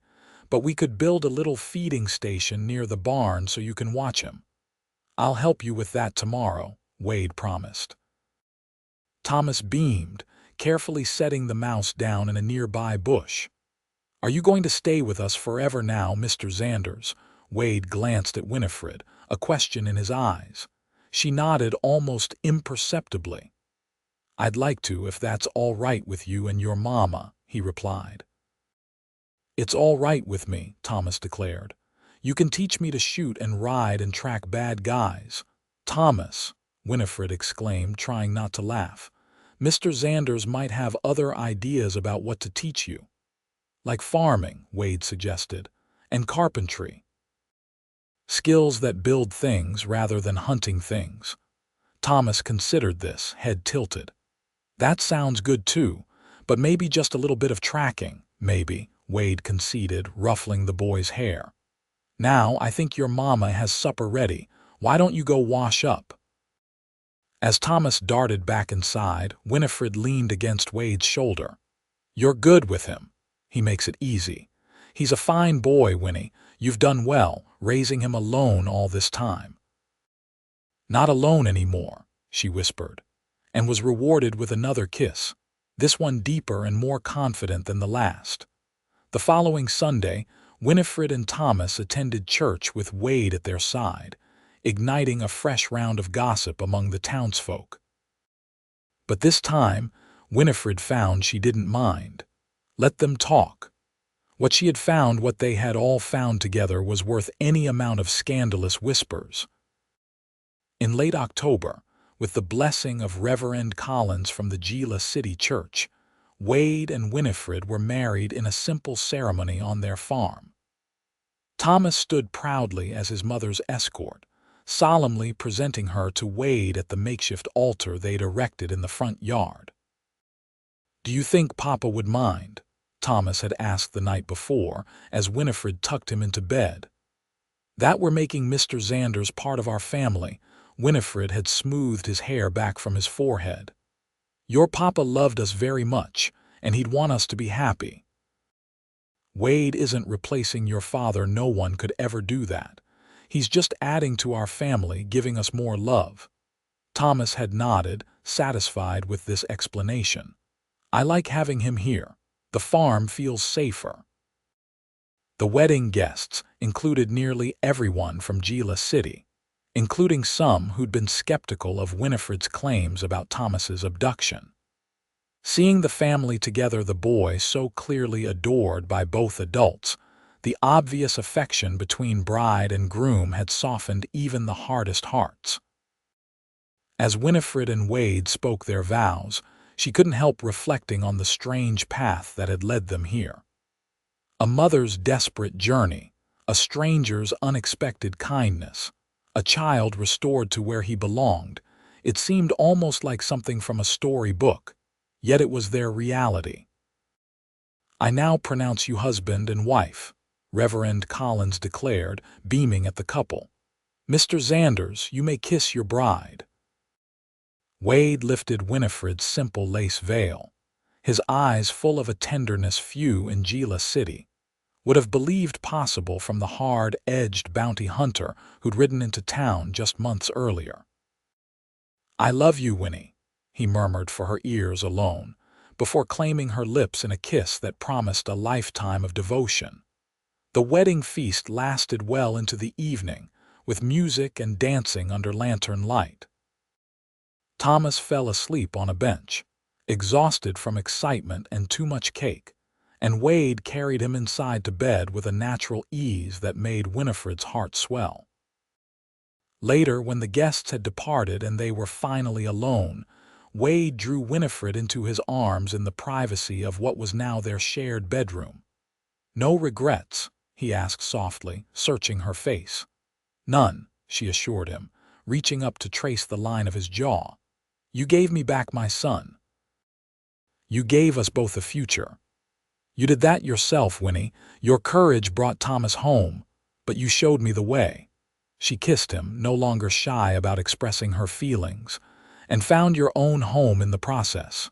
"But we could build a little feeding station near the barn so you can watch him." "I'll help you with that tomorrow," Wade promised. Thomas beamed, carefully setting the mouse down in a nearby bush. "Are you going to stay with us forever now, Mr. Xanders?" Wade glanced at Winifred, a question in his eyes. She nodded almost imperceptibly. "I'd like to if that's all right with you and your mama," he replied. "It's all right with me," Thomas declared. "You can teach me to shoot and ride and track bad guys." "Thomas," Winifred exclaimed, trying not to laugh. "Mr. Xanders might have other ideas about what to teach you." "Like farming," Wade suggested, "and carpentry. Skills that build things rather than hunting things." Thomas considered this, head tilted. "That sounds good too, but maybe just a little bit of tracking, maybe," Wade conceded, ruffling the boy's hair. "Now I think your mama has supper ready. Why don't you go wash up?" As Thomas darted back inside, Winifred leaned against Wade's shoulder. "You're good with him. He makes it easy. He's a fine boy, Winnie. You've done well, raising him alone all this time." "Not alone anymore," she whispered, and was rewarded with another kiss, this one deeper and more confident than the last. The following Sunday, Winifred and Thomas attended church with Wade at their side, igniting a fresh round of gossip among the townsfolk. But this time, Winifred found she didn't mind. Let them talk. What she had found, what they had all found together, was worth any amount of scandalous whispers. In late October, with the blessing of Reverend Collins from the Gila City Church, Wade and Winifred were married in a simple ceremony on their farm. Thomas stood proudly as his mother's escort, solemnly presenting her to Wade at the makeshift altar they'd erected in the front yard. "Do you think Papa would mind?" Thomas had asked the night before, as Winifred tucked him into bed. "That we're making Mr. Xanders part of our family." Winifred had smoothed his hair back from his forehead. "Your papa loved us very much, and he'd want us to be happy. Wade isn't replacing your father. No one could ever do that. He's just adding to our family, giving us more love." Thomas had nodded, satisfied with this explanation. "I like having him here. The farm feels safer." The wedding guests included nearly everyone from Gila City, including some who'd been skeptical of Winifred's claims about Thomas's abduction. Seeing the family together, the boy so clearly adored by both adults, the obvious affection between bride and groom had softened even the hardest hearts. As Winifred and Wade spoke their vows, she couldn't help reflecting on the strange path that had led them here. A mother's desperate journey, a stranger's unexpected kindness, a child restored to where he belonged. It seemed almost like something from a storybook, yet it was their reality. "I now pronounce you husband and wife," Reverend Collins declared, beaming at the couple. "Mr. Xanders, you may kiss your bride." Wade lifted Winifred's simple lace veil, his eyes full of a tenderness few in Gila City would have believed possible from the hard-edged bounty hunter who'd ridden into town just months earlier. "I love you, Winnie," he murmured for her ears alone, before claiming her lips in a kiss that promised a lifetime of devotion. The wedding feast lasted well into the evening, with music and dancing under lantern light. Thomas fell asleep on a bench, exhausted from excitement and too much cake, and Wade carried him inside to bed with a natural ease that made Winifred's heart swell. Later, when the guests had departed and they were finally alone, Wade drew Winifred into his arms in the privacy of what was now their shared bedroom. "No regrets?" he asked softly, searching her face. "None," she assured him, reaching up to trace the line of his jaw. "You gave me back my son. You gave us both a future. You did that yourself, Winnie. Your courage brought Thomas home, but you showed me the way." She kissed him, no longer shy about expressing her feelings, and found your own home in the process.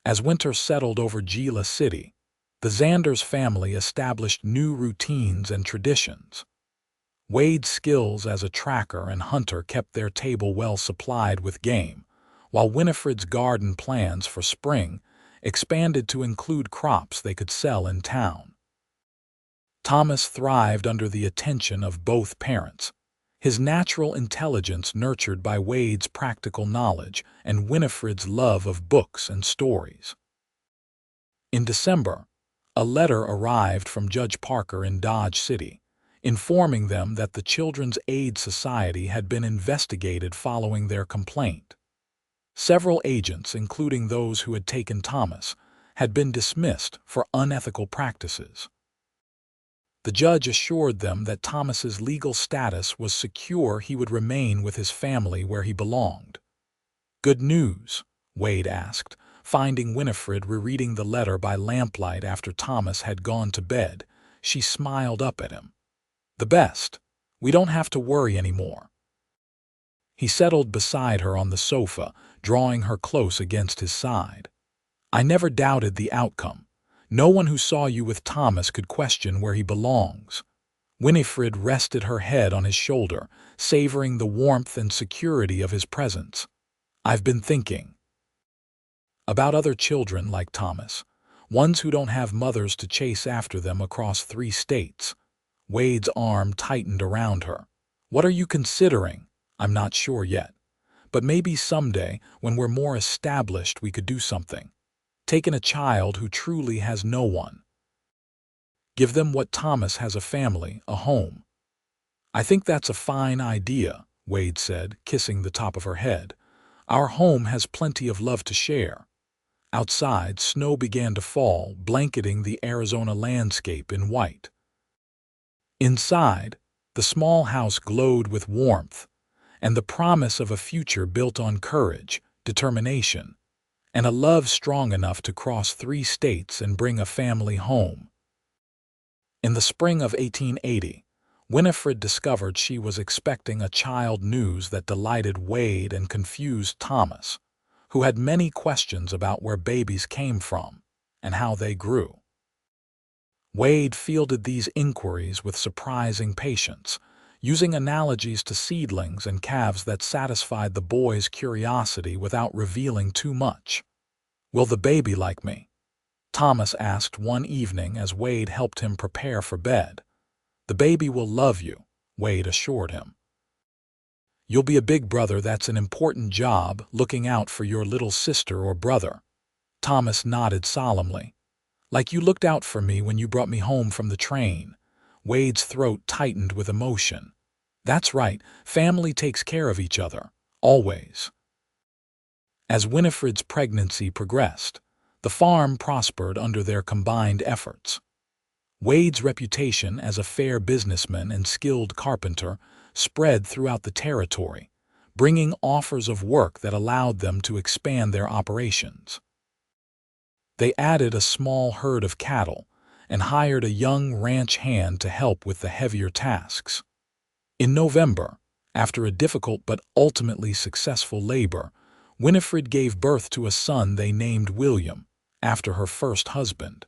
As winter settled over Gila City, the Xanders family established new routines and traditions. Wade's skills as a tracker and hunter kept their table well supplied with game, while Winifred's garden plans for spring expanded to include crops they could sell in town. Thomas thrived under the attention of both parents, his natural intelligence nurtured by Wade's practical knowledge and Winifred's love of books and stories. In December, a letter arrived from Judge Parker in Dodge City, informing them that the Children's Aid Society had been investigated following their complaint. Several agents, including those who had taken Thomas, had been dismissed for unethical practices. The judge assured them that Thomas's legal status was secure. He would remain with his family where he belonged. "Good news?" Wade asked, finding Winifred rereading the letter by lamplight after Thomas had gone to bed. She smiled up at him. "The best. We don't have to worry anymore." He settled beside her on the sofa, drawing her close against his side. "I never doubted the outcome. No one who saw you with Thomas could question where he belongs." Winifred rested her head on his shoulder, savoring the warmth and security of his presence. "I've been thinking about other children like Thomas, ones who don't have mothers to chase after them across 3 states. Wade's arm tightened around her. "What are you considering?" "I'm not sure yet. But maybe someday, when we're more established, we could do something. Take in a child who truly has no one. Give them what Thomas has, a family, a home." "I think that's a fine idea," Wade said, kissing the top of her head. "Our home has plenty of love to share." Outside, snow began to fall, blanketing the Arizona landscape in white. Inside, the small house glowed with warmth and the promise of a future built on courage, determination, and a love strong enough to cross 3 states and bring a family home. In the spring of 1880, Winifred discovered she was expecting a child, news that delighted Wade and confused Thomas, who had many questions about where babies came from and how they grew. Wade fielded these inquiries with surprising patience, using analogies to seedlings and calves that satisfied the boy's curiosity without revealing too much. "Will the baby like me?" Thomas asked one evening as Wade helped him prepare for bed. "The baby will love you," Wade assured him. "You'll be a big brother. That's an important job, looking out for your little sister or brother." Thomas nodded solemnly. "Like you looked out for me when you brought me home from the train." Wade's throat tightened with emotion. "That's right. Family takes care of each other. Always." As Winifred's pregnancy progressed, the farm prospered under their combined efforts. Wade's reputation as a fair businessman and skilled carpenter spread throughout the territory, bringing offers of work that allowed them to expand their operations. They added a small herd of cattle and hired a young ranch hand to help with the heavier tasks. In November, after a difficult but ultimately successful labor, Winifred gave birth to a son they named William, after her first husband.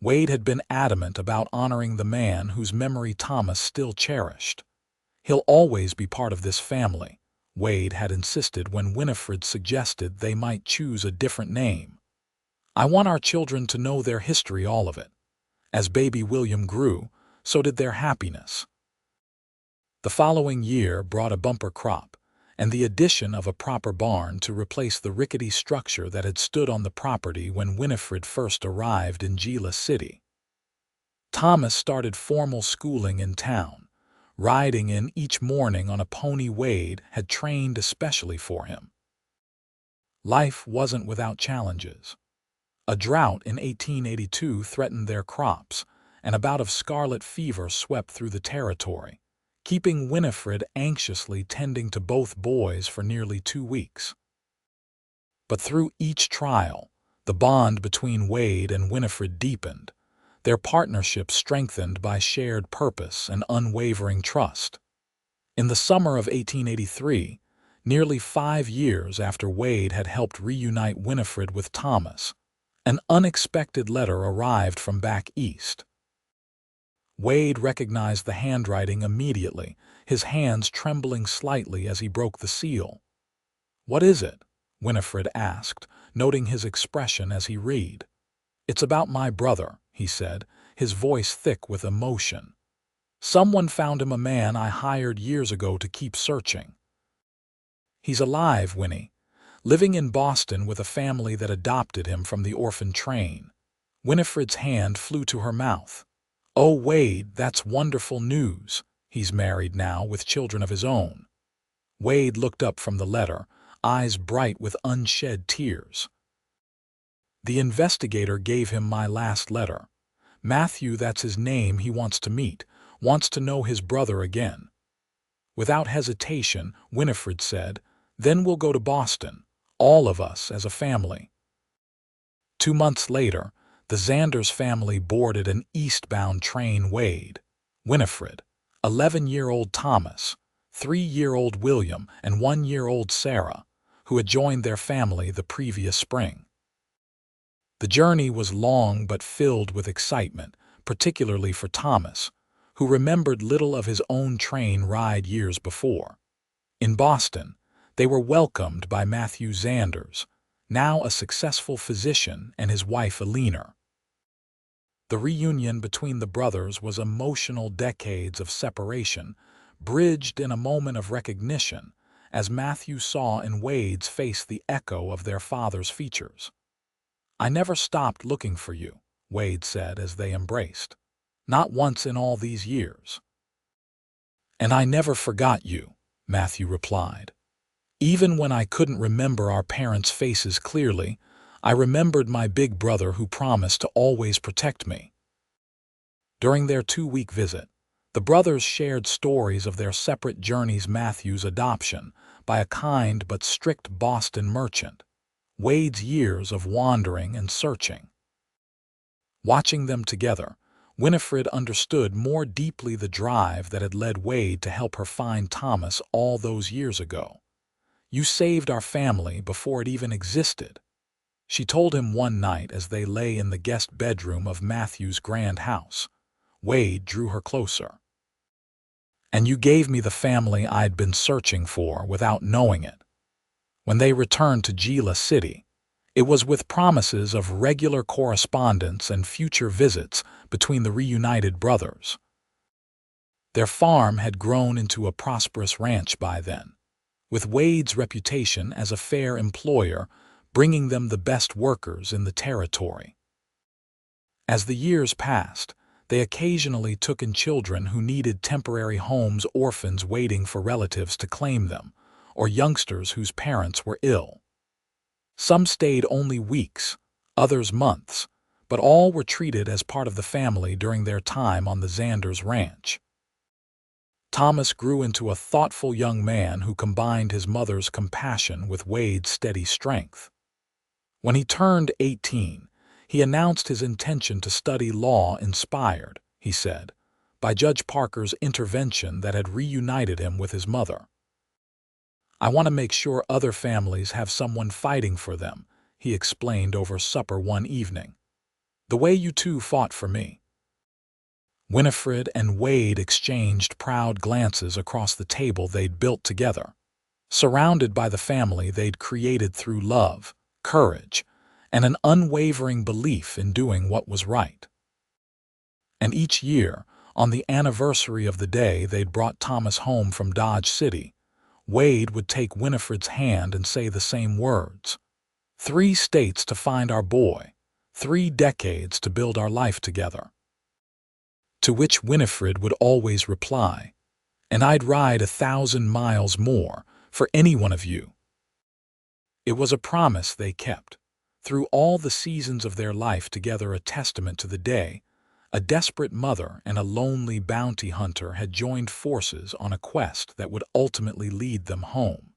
Wade had been adamant about honoring the man whose memory Thomas still cherished. "He'll always be part of this family," Wade had insisted when Winifred suggested they might choose a different name. "I want our children to know their history, all of it." As baby William grew, so did their happiness. The following year brought a bumper crop and the addition of a proper barn to replace the rickety structure that had stood on the property when Winifred first arrived in Gila City. Thomas started formal schooling in town, riding in each morning on a pony Wade had trained especially for him. Life wasn't without challenges. A drought in 1882 threatened their crops, and a bout of scarlet fever swept through the territory, keeping Winifred anxiously tending to both boys for nearly 2 weeks. But through each trial, the bond between Wade and Winifred deepened, their partnership strengthened by shared purpose and unwavering trust. In the summer of 1883, nearly 5 years after Wade had helped reunite Winifred with Thomas, an unexpected letter arrived from back east. Wade recognized the handwriting immediately, his hands trembling slightly as he broke the seal. "What is it?" Winifred asked, noting his expression as he read. "It's about my brother," he said, his voice thick with emotion. "Someone found him, a man I hired years ago to keep searching. He's alive, Winnie, living in Boston with a family that adopted him from the orphan train." Winifred's hand flew to her mouth. "Oh, Wade, that's wonderful news. He's married now with children of his own." Wade looked up from the letter, eyes bright with unshed tears. "The investigator gave him my last letter. Matthew, that's his name, he wants to meet, wants to know his brother again." Without hesitation, Winifred said, "Then we'll go to Boston, all of us as a family." 2 months later, the Xanders family boarded an eastbound train. Wade, Winifred, 11-year-old Thomas, 3-year-old William, and 1-year-old Sarah, who had joined their family the previous spring. The journey was long but filled with excitement, particularly for Thomas, who remembered little of his own train ride years before. In Boston, they were welcomed by Matthew Xanders, now a successful physician, and his wife Eleanor. The reunion between the brothers was emotional. Decades of separation bridged in a moment of recognition as Matthew saw in Wade's face the echo of their father's features. "I never stopped looking for you," Wade said as they embraced. "Not once in all these years." "And I never forgot you," Matthew replied. "Even when I couldn't remember our parents' faces clearly, I remembered my big brother who promised to always protect me." During their 2-week visit, the brothers shared stories of their separate journeys. Matthew's adoption by a kind but strict Boston merchant, Wade's years of wandering and searching. Watching them together, Winifred understood more deeply the drive that had led Wade to help her find Thomas all those years ago. "You saved our family before it even existed," she told him one night as they lay in the guest bedroom of Matthew's grand house. Wade drew her closer. "And you gave me the family I'd been searching for without knowing it." When they returned to Gila City, it was with promises of regular correspondence and future visits between the reunited brothers. Their farm had grown into a prosperous ranch by then, with Wade's reputation as a fair employer bringing them the best workers in the territory. As the years passed, they occasionally took in children who needed temporary homes, orphans waiting for relatives to claim them, or youngsters whose parents were ill. Some stayed only weeks, others months, but all were treated as part of the family during their time on the Xanders ranch. Thomas grew into a thoughtful young man who combined his mother's compassion with Wade's steady strength. When he turned 18, he announced his intention to study law inspired, he said, by Judge Parker's intervention that had reunited him with his mother. "I want to make sure other families have someone fighting for them," he explained over supper one evening. "The way you two fought for me." Winifred and Wade exchanged proud glances across the table they'd built together, surrounded by the family they'd created through love, courage, and an unwavering belief in doing what was right. And each year, on the anniversary of the day they'd brought Thomas home from Dodge City, Wade would take Winifred's hand and say the same words. 3 states to find our boy, 3 decades to build our life together. To which Winifred would always reply, "And I'd ride 1,000 miles more for any one of you." It was a promise they kept. Through all the seasons of their life together, a testament to the day, a desperate mother and a lonely bounty hunter had joined forces on a quest that would ultimately lead them home.